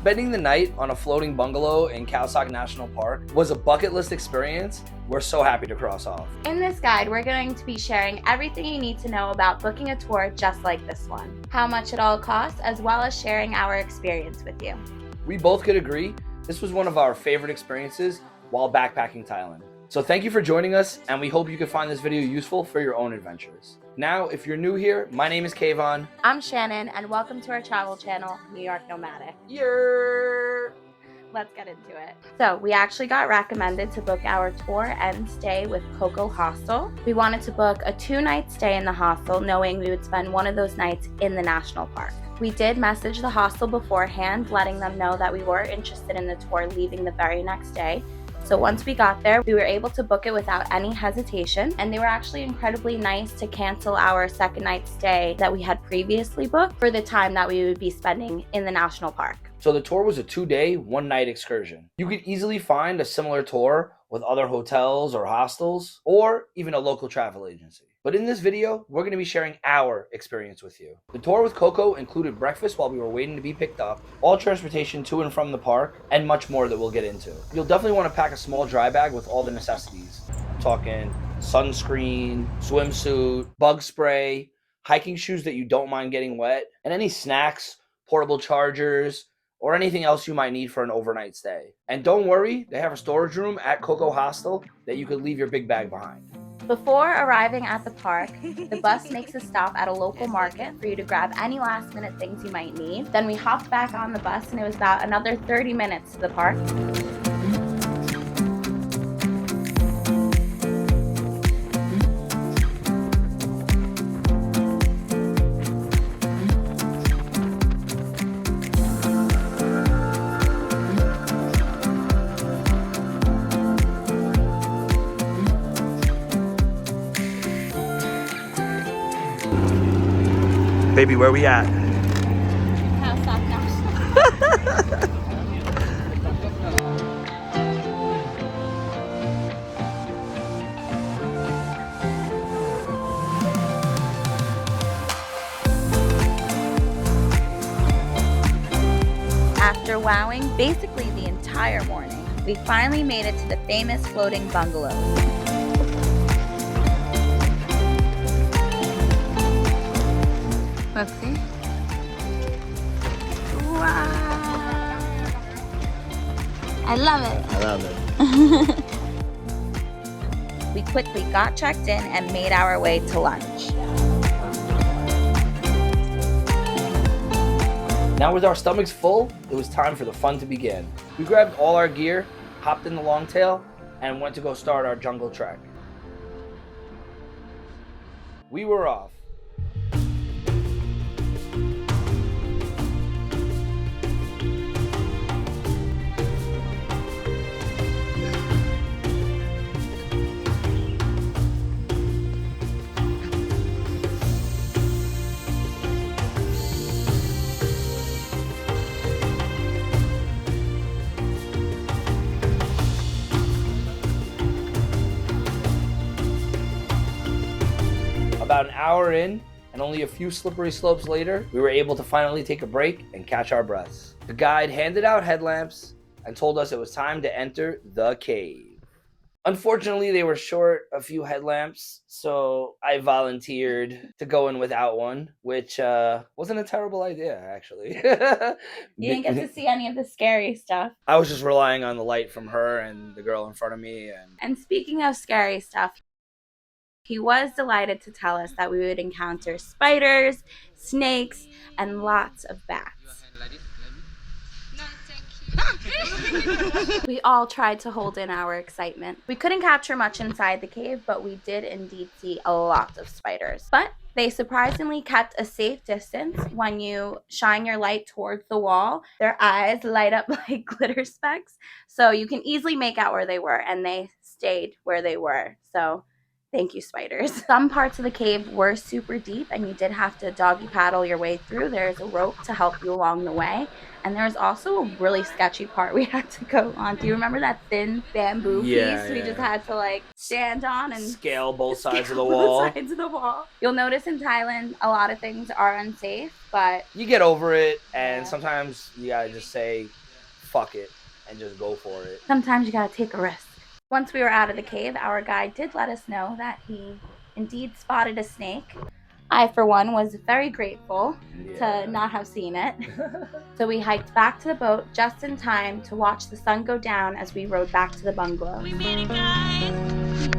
Spending the night on a floating bungalow in Khao Sok National Park was a bucket list experience we're so happy to cross off. In this guide, we're going to be sharing everything you need to know about booking a tour just like this one, how much it all costs, as well as sharing our experience with you. We both could agree this was one of our favorite experiences while backpacking Thailand. So thank you for joining us, and we hope you can find this video useful for your own adventures. Now, if you're new here, my name is Kayvon. I'm Shannon, and welcome to our travel channel, New York Nomadic. Let's get into it. So we actually got recommended to book our tour and stay with Coco Hostel. We wanted to book a 2-night stay in the hostel, knowing we would spend one of those nights in the national park. We did message the hostel beforehand, letting them know that we were interested in the tour leaving the very next day. So once we got there, we were able to book it without any hesitation, and they were actually incredibly nice to cancel our second night stay that we had previously booked for the time that we would be spending in the national park. So the tour was a 2-day, 1-night excursion. You could easily find a similar tour with other hotels or hostels, or even a local travel agency. But in this video, we're going to be sharing our experience with you. The tour with Coco included breakfast while we were waiting to be picked up, all transportation to and from the park, and much more that we'll get into. You'll definitely want to pack a small dry bag with all the necessities. I'm talking sunscreen, swimsuit, bug spray, hiking shoes that you don't mind getting wet, and any snacks, portable chargers, or anything else you might need for an overnight stay. And don't worry, they have a storage room at Coco Hostel that you could leave your big bag behind. Before arriving at the park, the bus makes a stop at a local market for you to grab any last minute things you might need. Then we hopped back on the bus, and it was about another 30 minutes to the park. Baby, where we at? Khao Sok National. After wowing basically the entire morning, we finally made it to the famous floating bungalows. Let's see. Wow! I love it. I love it. We quickly got checked in and made our way to lunch. Now with our stomachs full, it was time for the fun to begin. We grabbed all our gear, hopped in the longtail, and went to go start our jungle trek. We were off. About an hour in, and only a few slippery slopes later, we were able to finally take a break and catch our breaths. The guide handed out headlamps and told us it was time to enter the cave. Unfortunately, they were short a few headlamps, so I volunteered to go in without one, which wasn't a terrible idea, actually. You didn't get to see any of the scary stuff. I was just relying on the light from her and the girl in front of me. And speaking of scary stuff, he was delighted to tell us that we would encounter spiders, snakes, and lots of bats. We all tried to hold in our excitement. We couldn't capture much inside the cave, but we did indeed see a lot of spiders. But they surprisingly kept a safe distance. When you shine your light towards the wall, their eyes light up like glitter specks. So you can easily make out where they were, and they stayed where they were. So Thank you, spiders. Some parts of the cave were super deep and you did have to doggy paddle your way through. There's a rope to help you along the way. And there's also a really sketchy part we had to go on. Do you remember that thin bamboo piece we just had to like stand on and scale both sides of the both wall? sides of the wall. You'll notice in Thailand, a lot of things are unsafe, but You get over it, and sometimes you gotta just say, fuck it, and just go for it. Sometimes you gotta take a risk. Once we were out of the cave, our guide did let us know that he indeed spotted a snake. I, for one, was very grateful to not have seen it. So we hiked back to the boat just in time to watch the sun go down as we rode back to the bungalow. We made it, guys!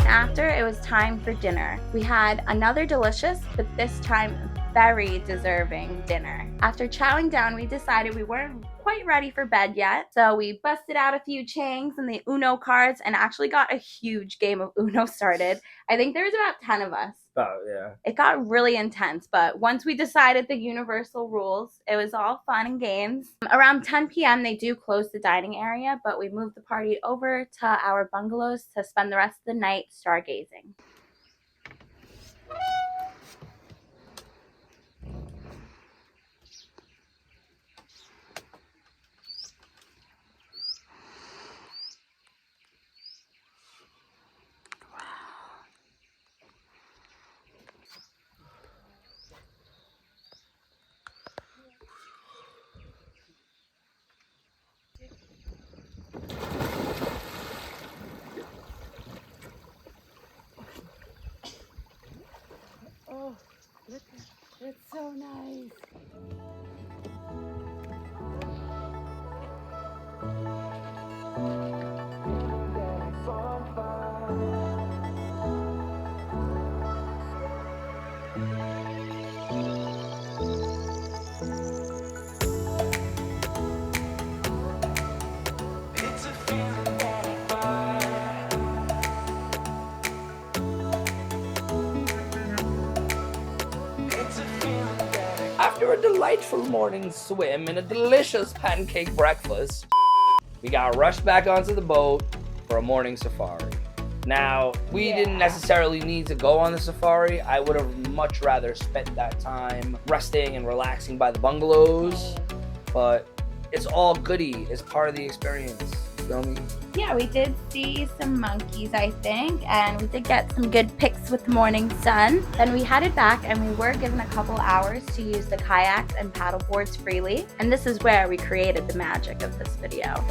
After, it was time for dinner. We had another delicious, but this time very deserving dinner. After chowing down, we decided we weren't quite ready for bed yet, so we busted out a few changs and the Uno cards and actually got a huge game of Uno started. I think there was about 10 of us. Oh, yeah. It got really intense, but once we decided the universal rules, it was all fun and games. Around 10 p.m., they do close the dining area, but we moved the party over to our bungalows to spend the rest of the night stargazing. Oh, look, it's so nice. After a delightful morning swim and a delicious pancake breakfast, we got rushed back onto the boat for a morning safari. Now, we didn't necessarily need to go on the safari. I would have much rather spent that time resting and relaxing by the bungalows, but it's all goody. It's part of the experience. You feel me? Yeah, we did see some monkeys, I think, and we did get some good pics with the morning sun. Then we headed back and we were given a couple hours to use the kayaks and paddle boards freely. And this is where we created the magic of this video.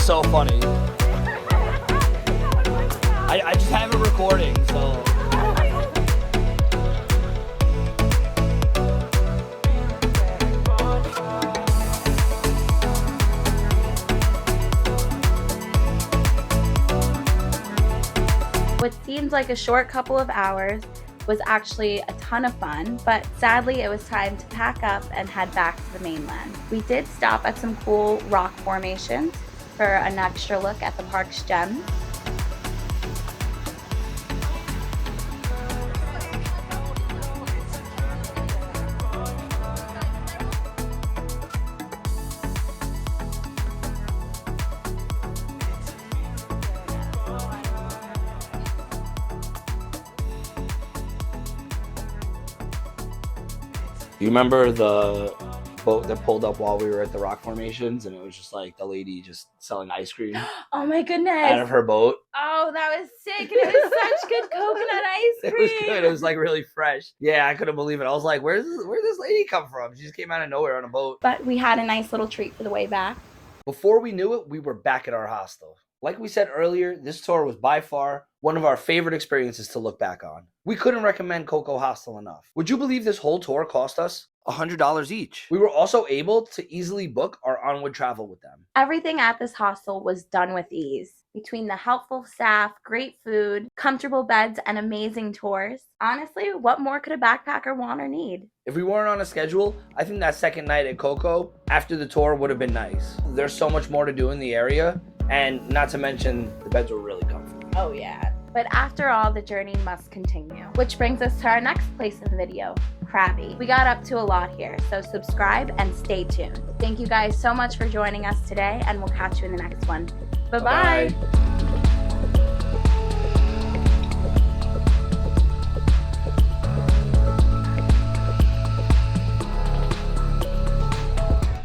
So funny. I just have it recording, so. What seems like a short couple of hours was actually a ton of fun, but sadly it was time to pack up and head back to the mainland. We did stop at some cool rock formations for an extra look at the park's gems. You remember the boat that pulled up while we were at the rock formations, and it was just like the lady just selling ice cream Oh my goodness. out of her boat? Oh, that was sick. And it was such good coconut ice cream. It was good. It was like really fresh. Yeah, I couldn't believe it. I was like, where'd this lady come from? She just came out of nowhere on a boat. But we had a nice little treat for the way back. Before we knew it, we were back at our hostel. Like we said earlier, this tour was by far one of our favorite experiences to look back on. We couldn't recommend Coco Hostel enough. Would you believe this whole tour cost us $100 each? We were also able to easily book our onward travel with them. Everything at this hostel was done with ease. Between the helpful staff, great food, comfortable beds, and amazing tours, honestly, what more could a backpacker want or need? If we weren't on a schedule, I think that second night at Coco after the tour would have been nice. There's so much more to do in the area, and not to mention the beds were really comfortable. Oh yeah. But after all, the journey must continue. Which brings us to our next place in the video, Krabi. We got up to a lot here, so subscribe and stay tuned. Thank you guys so much for joining us today, and we'll catch you in the next one. Bye-bye. Bye.